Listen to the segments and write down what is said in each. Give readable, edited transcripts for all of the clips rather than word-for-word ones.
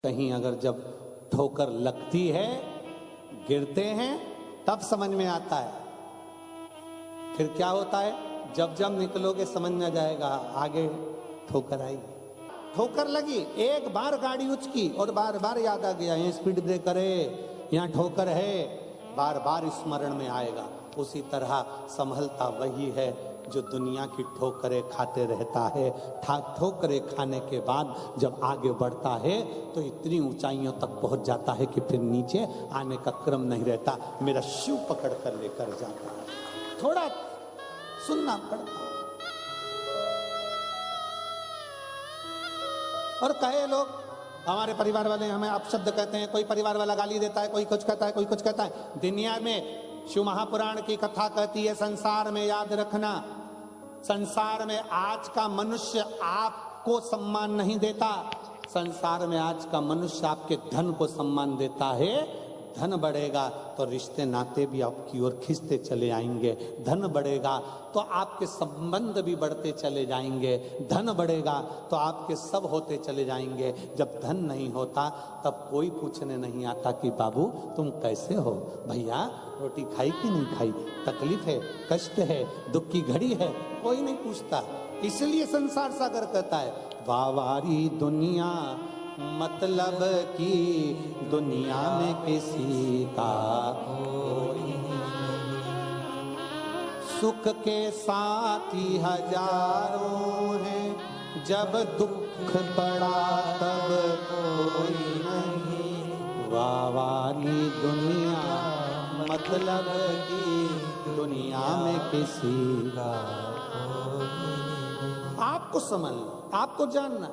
कहीं अगर जब ठोकर लगती है, गिरते हैं, तब समझ में आता है। फिर क्या होता है, जब जब निकलोगे समझ में जाएगा, आगे ठोकर आई। ठोकर लगी, एक बार गाड़ी उचकी और बार बार याद आ गया, यहाँ स्पीड ब्रेकर है, यहाँ ठोकर है, बार बार स्मरण में आएगा। उसी तरह संभलता वही है जो दुनिया की ठोकरें खाते रहता है। ठोकरें खाने के बाद जब आगे बढ़ता है तो इतनी ऊंचाइयों तक पहुंच जाता है कि फिर नीचे आने का क्रम नहीं रहता। मेरा शिव पकड़ कर लेकर जाता है। थोड़ा सुनना पड़ता। और कहे लोग, हमारे परिवार वाले हमें अपशब्द कहते हैं, कोई परिवार वाला गाली देता है, कोई कुछ कहता है, कोई कुछ कहता है। दुनिया में शिव महापुराण की कथा कहती है, संसार में याद रखना, संसार में आज का मनुष्य आपको सम्मान नहीं देता। संसार में आज का मनुष्य आपके धन को सम्मान देता है। धन बढ़ेगा तो रिश्ते नाते भी आपकी ओर खिंचते चले आएंगे। धन बढ़ेगा तो आपके संबंध भी बढ़ते चले जाएंगे। धन बढ़ेगा तो आपके सब होते चले जाएंगे। जब धन नहीं होता तब कोई पूछने नहीं आता कि बाबू तुम कैसे हो, भैया रोटी खाई कि नहीं खाई, तकलीफ है, कष्ट है, दुख की घड़ी है, कोई नहीं पूछता। इसलिए संसार सागर कहता है, वावारी दुनिया मतलब की दुनिया में किसी का कोई सुख के साथी हजारों हैं, जब दुख पड़ा तब कोई नहीं। वावारी दुनिया मतलब की दुनिया में किसी का कोई। आपको समझना, आपको जानना।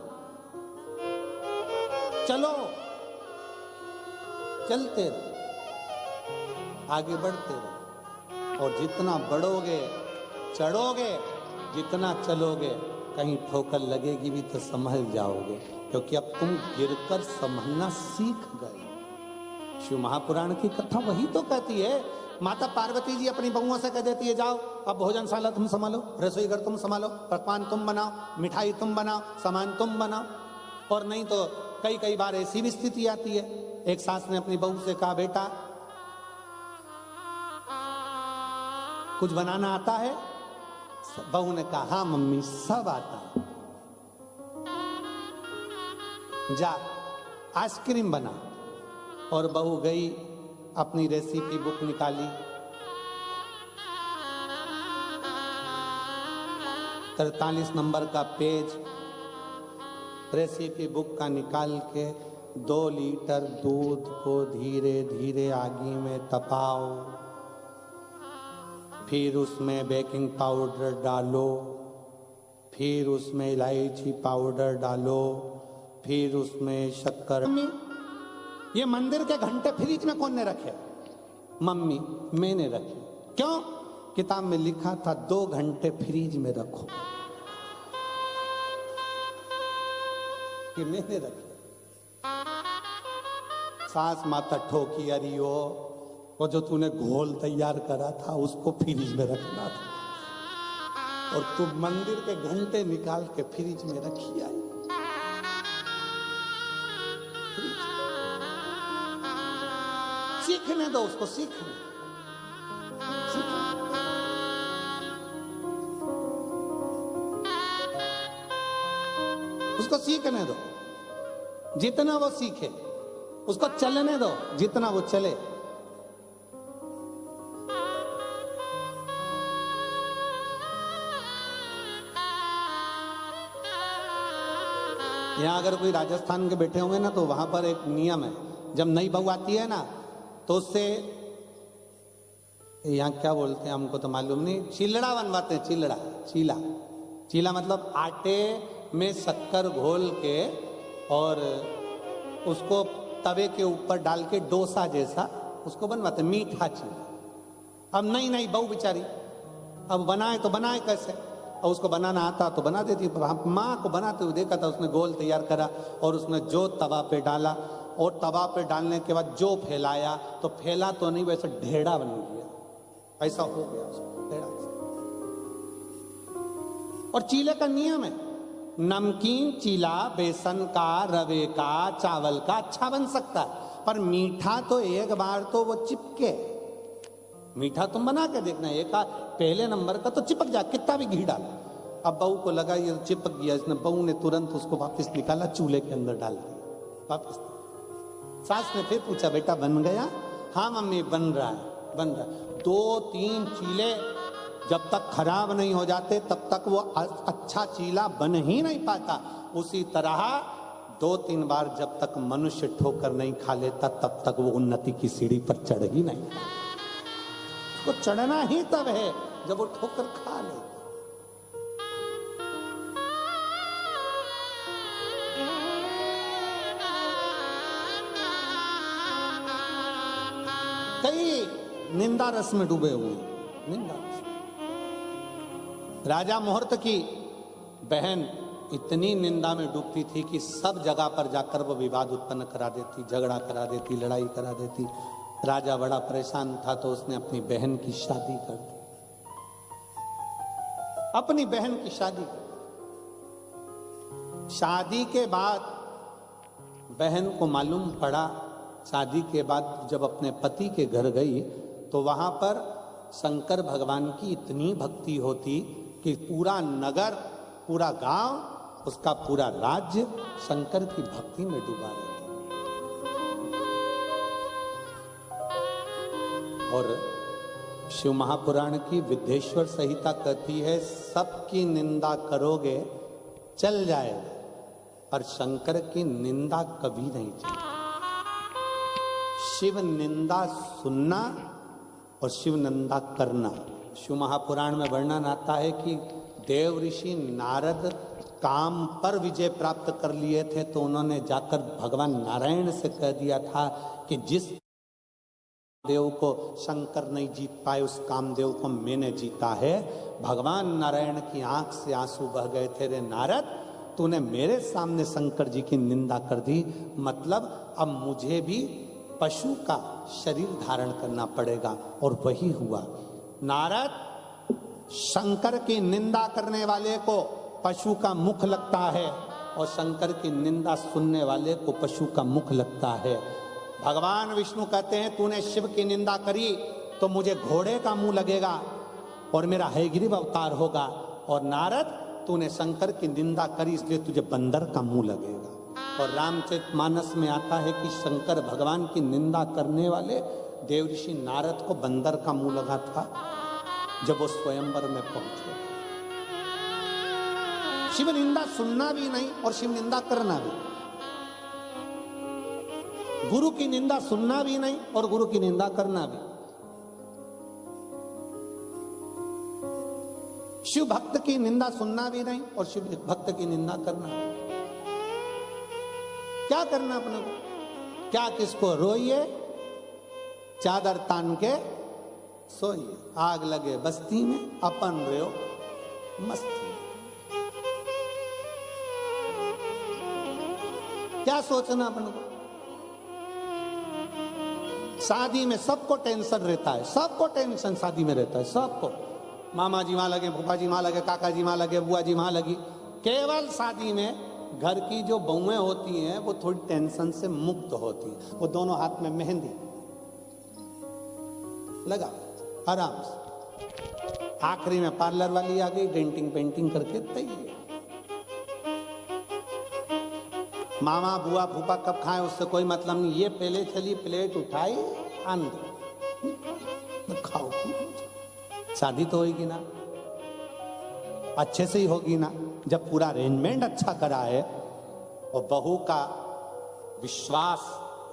चलो, चलते रहो, आगे बढ़ते रहो। और जितना बढ़ोगे, चढ़ोगे, जितना चलोगे, कहीं ठोकर लगेगी भी तो संभल जाओगे, क्योंकि अब तुम गिरकर संभलना सीख गए। शिव महापुराण की कथा वही तो कहती है। माता पार्वती जी अपनी बहुओं से कह देती है, जाओ अब भोजनशाला तुम संभालो, रसोई घर तुम संभालो, पकवान तुम बनाओ, मिठाई तुम बनाओ, सामान तुम बनाओ। और नहीं तो कई कई बार ऐसी भी स्थिति आती है, एक सास ने अपनी बहू से कहा, बेटा कुछ बनाना आता है? बहू ने कहा, हाँ मम्मी सब आता है। जा आइसक्रीम बना। और बहू गई, अपनी रेसिपी बुक निकाली, 43 नंबर का पेज रेसिपी बुक का निकाल के 2 लीटर दूध को धीरे धीरे आगी में तपाओ, फिर उसमें बेकिंग पाउडर डालो, फिर उसमें इलायची पाउडर डालो, फिर उसमें शक्कर। ये मंदिर के घंटे फ्रिज में कौन ने रखे? मम्मी मैंने रखे। क्यों? किताब में लिखा था 2 घंटे फ्रिज में रखो, कि मैंने रखे। सास माता ठोकी, अरे वो जो तूने घोल तैयार करा था उसको फ्रिज में रखना था, और तू मंदिर के घंटे निकाल के फ्रिज में रखी आई। सीखने दो उसको, सीखने उसको सीखने दो, जितना वो सीखे। उसको चलने दो, जितना वो चले। यहां अगर कोई राजस्थान के बैठे होंगे ना, तो वहां पर एक नियम है, जब नई बहू आती है ना, तो उससे यहाँ क्या बोलते हैं हमको तो मालूम नहीं, चिलड़ा बनवाते हैं। चिलड़ा, चीला, चीला मतलब आटे में शक्कर घोल के और उसको तवे के ऊपर डाल के डोसा जैसा उसको बनवाते, मीठा चीला। अब नई बहू बेचारी, अब बनाए तो बनाए कैसे? और उसको बनाना आता तो बना देती। माँ को बनाते हुए देखा था, उसने गोल तैयार करा और उसने जो तवा पे डाला, और तवा पे डालने के बाद जो फैलाया, तो फैला तो नहीं, वैसे ढेड़ा बन गया, ऐसा हो गया उसको ढेड़ा। और चीले का नियम है, नमकीन चीला बेसन का, रवे का, चावल का अच्छा बन सकता है, पर मीठा तो एक बार तो वो चिपके। मीठा तुम बना के देखना, एक पहले नंबर का तो चिपक जा, कितना भी घी डाल। अब बहू को लगा ये चिपक गया, इसने बहू ने तुरंत उसको वापस निकाला, चूल्हे के अंदर डाल दिया वापस। सास ने फिर पूछा, बेटा बन गया? हाँ मम्मी बन रहा है, बन रहा है। 2-3 चीले जब तक खराब नहीं हो जाते तब तक वो अच्छा चीला बन ही नहीं पाता। उसी तरह 2-3 बार जब तक मनुष्य ठोकर नहीं खा लेता तब तक वो उन्नति की सीढ़ी पर चढ़ ही नहीं। उसको चढ़ना ही तब है जब वो ठोकर खा ले। कई निंदा रस में डूबे हुए हैं, निंदा रस। राजा मुहूर्त की बहन इतनी निंदा में डूबती थी कि सब जगह पर जाकर वो विवाद उत्पन्न करा देती, झगड़ा करा देती, लड़ाई करा देती। राजा बड़ा परेशान था तो उसने अपनी बहन की शादी कर दी, अपनी बहन की शादी कर दी। शादी के बाद बहन को मालूम पड़ा, शादी के बाद जब अपने पति के घर गई तो वहां पर शंकर भगवान की इतनी भक्ति होती कि पूरा नगर, पूरा गांव, उसका पूरा राज्य शंकर की भक्ति में डूबा रहता। और शिव महापुराण की विद्येश्वर संहिता कहती है, सबकी निंदा करोगे चल जाएगा, पर शंकर की निंदा कभी नहीं चलेगी। शिव निंदा सुनना और शिव निंदा करना। शिव महापुराण में वर्णन आता है कि देव ऋषि नारद काम पर विजय प्राप्त कर लिए थे तो उन्होंने जाकर भगवान नारायण से कह दिया था कि जिस देव को शंकर नहीं जीत पाए उस कामदेव को मैंने जीता है। भगवान नारायण की आंख से आंसू बह गए थे, रे नारद तूने मेरे सामने शंकर जी की निंदा कर दी, मतलब अब मुझे भी पशु का शरीर धारण करना पड़ेगा। और वही हुआ। नारद शंकर की निंदा करने वाले को पशु का मुख लगता है और शंकर की निंदा सुनने वाले को पशु का मुख लगता है। भगवान विष्णु कहते हैं, तूने शिव की निंदा करी तो मुझे घोड़े का मुंह लगेगा और मेरा हयग्रीव अवतार होगा, और नारद तूने शंकर की निंदा करी इसलिए तुझे बंदर का मुंह लगेगा। और रामचरितमानस में आता है कि शंकर भगवान की निंदा करने वाले देव ऋषि नारद को बंदर का मुंह लगा था जब वो स्वयंवर में पहुंचे। शिव निंदा सुनना भी नहीं और शिव निंदा करना भी। गुरु की निंदा सुनना भी नहीं और गुरु की निंदा करना भी। शिव भक्त की निंदा सुनना भी नहीं और शिव भक्त की निंदा करना भी। क्या करना अपने को? क्या किसको रोइए, चादर तान के सोइए, आग लगे बस्ती में अपन रहो मस्ती में। क्या सोचना अपन को? शादी में सबको टेंशन रहता है, सबको टेंशन शादी में रहता है, सबको। मामा जी वहां लगे, फूफा जी वहां लगे, काका जी वहां लगे, बुआ जी वहां लगी। केवल शादी में घर की जो बहुएं होती हैं वो थोड़ी टेंशन से मुक्त होती हैं। वो दोनों हाथ ne मेहंदी लगा आराम से, आखिरी में पार्लर वाली आ गई, डेंटिंग पेंटिंग करके तैयार। मामा बुआ फूफा कब खाए उससे कोई मतलब नहीं, ये पहले चली प्लेट उठाई अंदर खाओ। शादी तो होगी ना, अच्छे से ही होगी ना, जब पूरा अरेंजमेंट अच्छा करा है और बहू का विश्वास,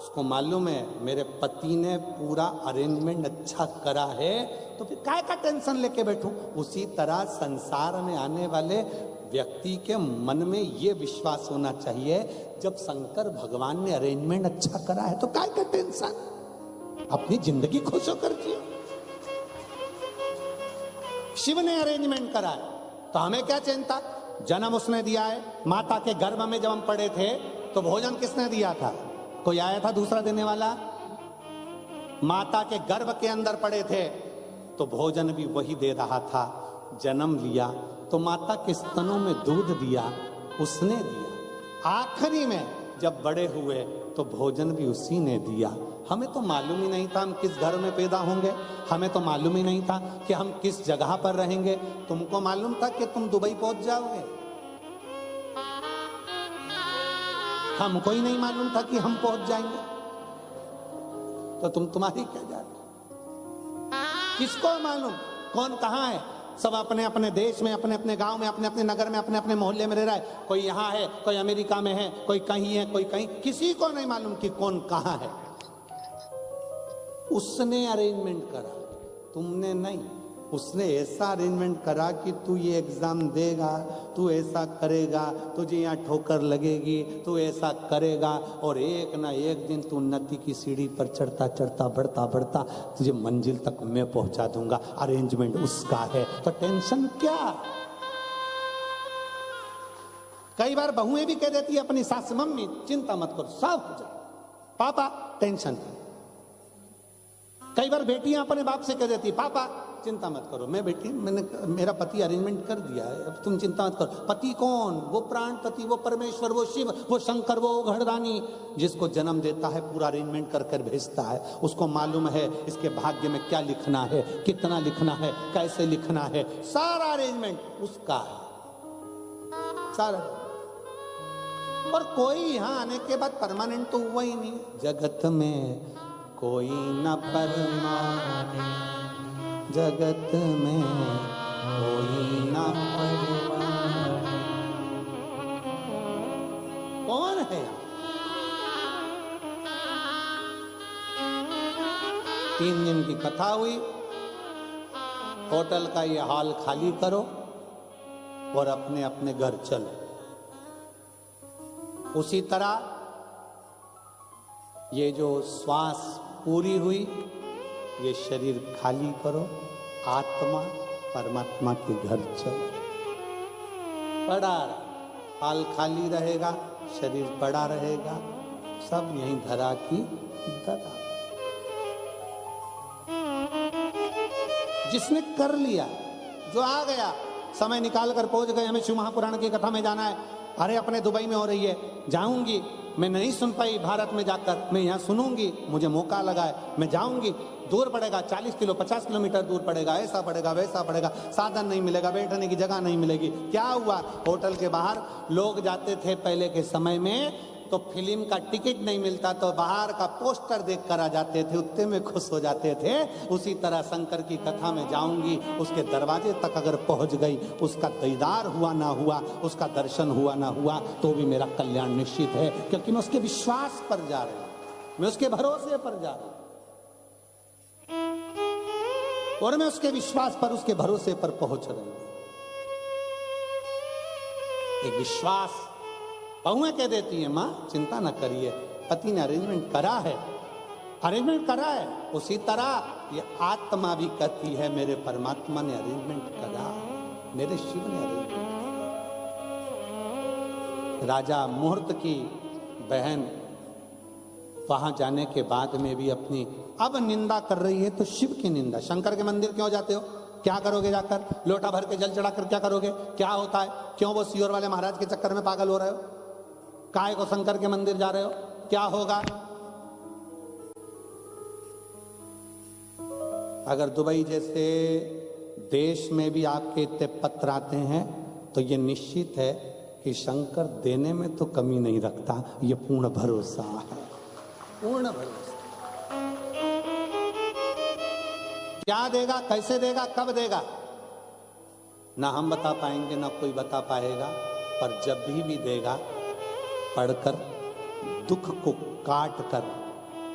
उसको मालूम है मेरे पति ने पूरा अरेंजमेंट अच्छा करा है, तो फिर काय का टेंशन लेके बैठूं। उसी तरह संसार में आने वाले व्यक्ति के मन में ये विश्वास होना चाहिए, जब शंकर भगवान ने अरेंजमेंट अच्छा करा है तो काय का टेंशन, अपनी जिंदगी खुश होकर जियो। शिव ने अरेंजमेंट करा है तो हमें क्या चिंता। जन्म उसने दिया है, माता के गर्भ में जब हम पड़े थे तो भोजन किसने दिया था? कोई आया था दूसरा देने वाला? माता के गर्भ के अंदर पड़े थे तो भोजन भी वही दे रहा था। जन्म लिया तो माता के स्तनों में दूध दिया, उसने दिया। आखिरी में जब बड़े हुए तो भोजन भी उसी ने दिया। हमें तो मालूम ही नहीं था हम किस घर में पैदा होंगे, हमें तो मालूम ही नहीं था कि हम किस जगह पर रहेंगे। तुमको मालूम था कि तुम दुबई पहुंच जाओगे? हमको ही नहीं मालूम था कि हम पहुंच जाएंगे। तो तुम्हारी क्या जान, किसको मालूम कौन कहां है? सब अपने अपने देश में, अपने अपने गांव में, अपने अपने नगर में, अपने अपने मोहल्ले में रह रहा है। कोई यहां है, कोई अमेरिका में है, कोई कहीं है, कोई कहीं। किसी को नहीं मालूम कि कौन कहां है। उसने अरेंजमेंट करा, तुमने नहीं। उसने ऐसा अरेंजमेंट करा कि तू ये एग्जाम देगा, तू ऐसा करेगा, तुझे यहाँ ठोकर लगेगी, तू ऐसा करेगा, और एक ना एक दिन तू उन्नति की सीढ़ी पर चढ़ता चढ़ता बढ़ता बढ़ता तुझे मंजिल तक मैं पहुंचा दूंगा। अरेंजमेंट उसका है, तो टेंशन क्या? कई बार बहुएं भी कह देती है अपनी सास, मम्मी चिंता मत करो सब हो जाए, पापा टेंशन। कई बार बेटियां अपने बाप से कह देती, पापा चिंता मत करो, मैंने मेरा पति अरेंजमेंट कर दिया है, अब तुम चिंता मत करो। पति कौन? वो प्राण पति, वो परमेश्वर, वो शिव, वो शंकर, वो घड़दानी, जिसको जन्म देता है पूरा अरेंजमेंट कर कर भेजता है। उसको मालूम है इसके भाग्य में क्या लिखना है, कितना लिखना है, कैसे लिखना है, सारा अरेंजमेंट उसका है, सारा। और कोई यहाँ आने के बाद परमानेंट तो हुआ ही नहीं। जगत में कोई न परमानेंट, जगत में कोई न परमानेंट। कौन है? 3 दिन की कथा हुई, होटल का ये हॉल खाली करो और अपने अपने घर चलो। उसी तरह ये जो श्वास पूरी हुई, ये शरीर खाली करो, आत्मा परमात्मा के घर चलो। पड़ा हाल खाली रहेगा, शरीर पड़ा रहेगा, सब यहीं धरा की धरा। जिसने कर लिया, जो आ गया, समय निकाल कर पहुंच गए, हमें शिव महापुराण की कथा में जाना है। अरे अपने दुबई में हो रही है, जाऊंगी, मैं नहीं सुन पाई भारत में जाकर, मैं यहाँ सुनूंगी, मुझे मौका लगा है, मैं जाऊंगी। दूर पड़ेगा, 40 किलो 50 किलोमीटर दूर पड़ेगा, ऐसा पड़ेगा वैसा पड़ेगा, साधन नहीं मिलेगा, बैठने की जगह नहीं मिलेगी। क्या हुआ? होटल के बाहर लोग जाते थे पहले के समय में, तो फिल्म का टिकट नहीं मिलता तो बाहर का पोस्टर देख कर आ जाते थे, उतने में खुश हो जाते थे। उसी तरह शंकर की कथा में जाऊंगी, उसके दरवाजे तक अगर पहुंच गई, उसका दीदार हुआ ना हुआ, उसका दर्शन हुआ ना हुआ, तो भी मेरा कल्याण निश्चित है, क्योंकि मैं उसके विश्वास पर जा रहा हूं, मैं उसके भरोसे पर जा रहा हूं, और मैं उसके विश्वास पर, उसके भरोसे पर पहुंच रही हूं। एक विश्वास बहुएं कह देती है, मां चिंता न करिए, पति ने अरेंजमेंट करा है, अरेंजमेंट करा है। उसी तरह ये आत्मा भी कहती है, मेरे परमात्मा ने अरेंजमेंट करा, मेरे शिव ने अरेंजमेंट। राजा मुहूर्त की बहन वहां जाने के बाद में भी अपनी अब निंदा कर रही है, तो शिव की निंदा। शंकर के मंदिर क्यों जाते हो? क्या करोगे जाकर? लोटा भर के जल चढ़ाकर क्या करोगे? क्या होता है? क्यों वो सियोर वाले महाराज के चक्कर में पागल हो रहे हो? काय को शंकर के मंदिर जा रहे हो? क्या होगा? अगर दुबई जैसे देश में भी आपके इतने पत्र आते हैं, तो ये निश्चित है कि शंकर देने में तो कमी नहीं रखता, ये पूर्ण भरोसा है, पूर्ण भरोसा। क्या देगा, कैसे देगा, कब देगा, ना हम बता पाएंगे, ना कोई बता पाएगा, पर जब भी देगा, पढ़कर, दुख को काट कर,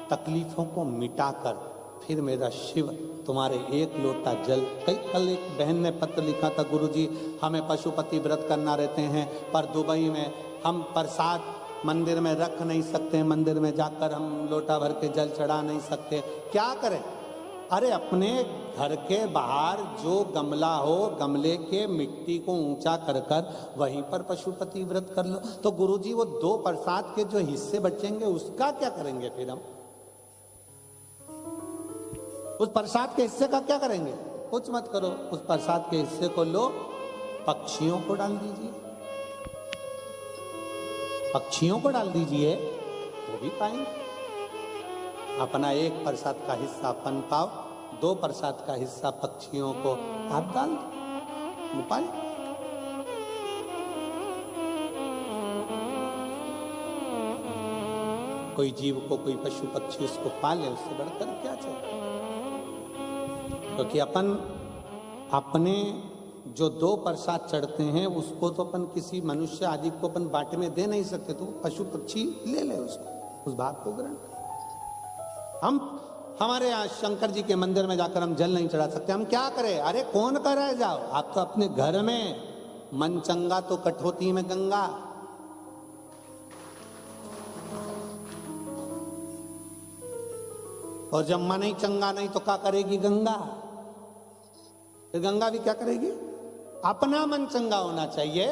तकलीफों को मिटाकर, फिर मेरा शिव तुम्हारे एक लोटा जल। कल एक बहन ने पत्र लिखा था, गुरुजी हमें पशुपति व्रत करना रहते हैं, पर दुबई में हम प्रसाद मंदिर में रख नहीं सकते, मंदिर में जाकर हम लोटा भर के जल चढ़ा नहीं सकते, क्या करें? अरे अपने घर के बाहर जो गमला हो, गमले के मिट्टी को ऊंचा कर कर वहीं पर पशुपति व्रत कर लो। तो गुरुजी वो 2 प्रसाद के जो हिस्से बचेंगे उसका क्या करेंगे? फिर हम उस प्रसाद के हिस्से का क्या करेंगे? कुछ मत करो, उस प्रसाद के हिस्से को लो, पक्षियों को डाल दीजिए, पक्षियों को डाल दीजिए, वो भी पाएंगे। अपना 1% का हिस्सा अपन पाओ, 2% का हिस्सा पक्षियों को आप डाल दो, वो पाए। कोई जीव को, कोई पशु पक्षी उसको पाले, उससे बढ़कर क्या चाहिए। क्योंकि अपन अपने जो 2% चढ़ते हैं उसको तो अपन किसी मनुष्य आदि को अपन बांटे में दे नहीं सकते, तो पशु पक्षी ले ले उसको, उस बात को ग्रहण कर। हम हमारे यहाँ शंकर जी के मंदिर में जाकर हम जल नहीं चढ़ा सकते, हम क्या करें? अरे कौन कर रहे जाओ, आप तो अपने घर में, मन चंगा तो कठौती में गंगा। और जब मन ही चंगा नहीं तो क्या करेगी गंगा? तो गंगा भी क्या करेगी? अपना मन चंगा होना चाहिए,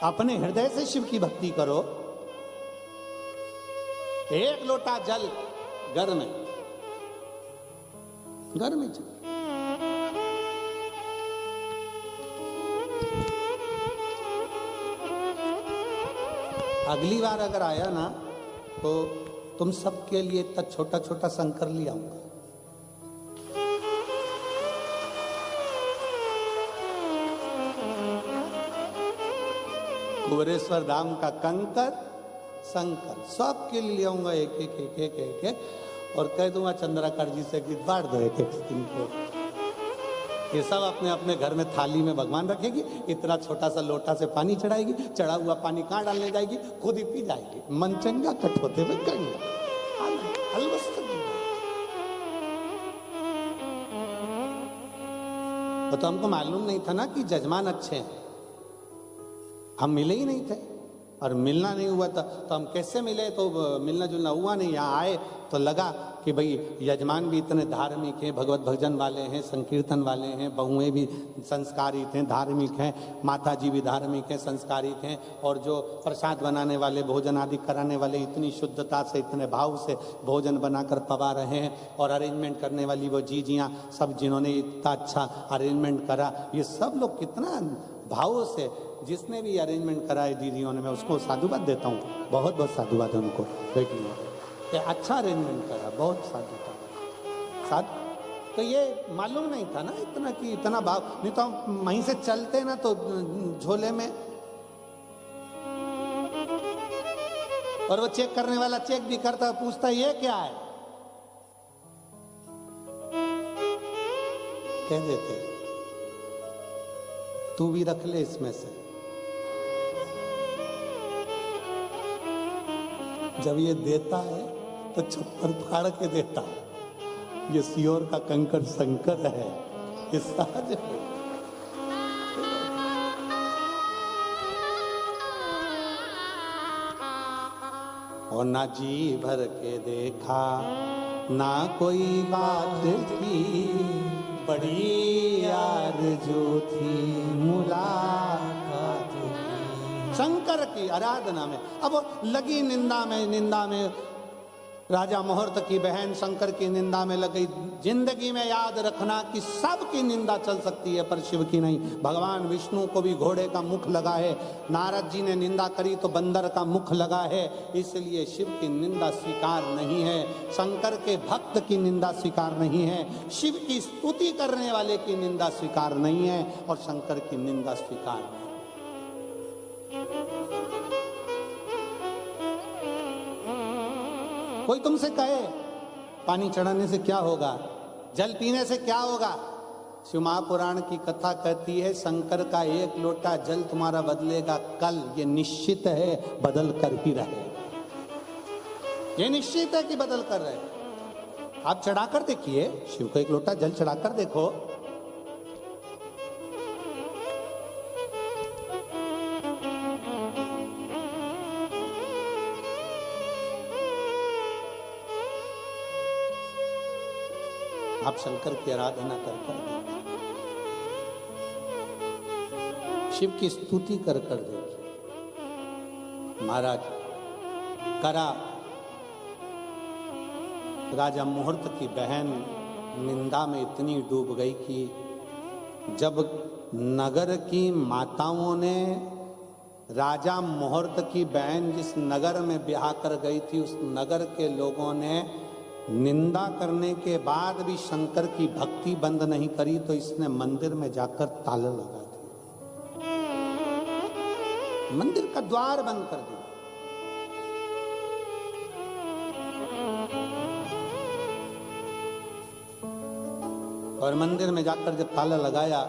अपने हृदय से शिव की भक्ति करो। 1 लोटा जल घर में चल। अगली बार अगर आया ना तो तुम सबके लिए इतना छोटा छोटा शंकर ले आऊंगा। कुबेरेश्वर धाम का कंकर शंकर सबके लिए आऊंगा, एक एक एक एक एक एक, और कह दूंगा चंद्राकार जी से कि बांट दो एक एक इनको। ये सब अपने अपने घर में थाली में भगवान रखेगी, इतना छोटा सा लोटा से पानी चढ़ाएगी, चढ़ा हुआ पानी कहाँ डालने जाएगी? खुद ही पी जाएगी। मन चंगा कठौते में गंगा। तो हमको मालूम नहीं था ना कि जजमान अच्छे हैं, हम मिले ही नहीं थे, और मिलना नहीं हुआ था तो हम कैसे मिले? तो मिलना जुलना हुआ नहीं। यहाँ आए तो लगा कि भाई यजमान भी इतने धार्मिक हैं, भगवत भजन वाले हैं, संकीर्तन वाले हैं, बहुएं भी संस्कारित हैं, धार्मिक हैं, माता जी भी धार्मिक हैं, संस्कारित हैं, और जो प्रसाद बनाने वाले, भोजन आदि कराने वाले इतनी शुद्धता से, इतने भाव से भोजन बनाकर पवा रहे हैं, और अरेंजमेंट करने वाली वो जीजियाँ सब, जिन्होंने इतना अच्छा अरेंजमेंट करा, ये सब लोग कितना भाव से, जिसने भी अरेंजमेंट कराए दीदियों ने, मैं उसको साधुवाद देता हूँ, बहुत बहुत साधुवाद है उनको, बेटियों ये अच्छा अरेंजमेंट करा, बहुत साधु। तो ये मालूम नहीं था ना इतना कि इतना भाव, नहीं तो हम वहीं से चलते ना तो झोले में, और वो चेक करने वाला चेक भी करता, पूछता ये क्या है, कह देते तू भी रख ले इसमें से। जब ये देता है तो छप्पर फाड़ के देता है, ये सियोर का कंकर शंकर है, ये सहज है। और ना जी भर के देखा, ना कोई बात थी, बड़ी आरज़ू थी मुलाकात की। शंकर की आराधना में अब लगी निंदा में राजा मुहूर्त की बहन शंकर की निंदा में लग गई। जिंदगी में याद रखना कि सबकी निंदा चल सकती है पर शिव की नहीं। भगवान विष्णु को भी घोड़े का मुख लगा है, नारद जी ने निंदा करी तो बंदर का मुख लगा है, इसलिए शिव की निंदा स्वीकार नहीं है, शंकर के भक्त की निंदा स्वीकार नहीं है, शिव की स्तुति करने वाले की निंदा स्वीकार नहीं है, और शंकर की निंदा स्वीकार नहीं। कोई तुमसे कहे पानी चढ़ाने से क्या होगा, जल पीने से क्या होगा, शिव महापुराण की कथा कहती है शंकर का 1 लोटा जल तुम्हारा बदलेगा कल, ये निश्चित है, बदल कर ही रहे, ये निश्चित है कि बदल कर रहे। आप चढ़ाकर देखिए, शिव को 1 लोटा जल चढ़ाकर देखो, आप शंकर की आराधना कर देखिए, शिव की स्तुति कर देखिए। महाराज करा, राजा मुहूर्त की बहन निंदा में इतनी डूब गई कि जब नगर की माताओं ने राजा मुहूर्त की बहन जिस नगर में ब्याह कर गई थी, उस नगर के लोगों ने निंदा करने के बाद भी शंकर की भक्ति बंद नहीं करी, तो इसने मंदिर में जाकर ताला लगा दिया, मंदिर का द्वार बंद कर दिया। और मंदिर में जाकर जब ताला लगाया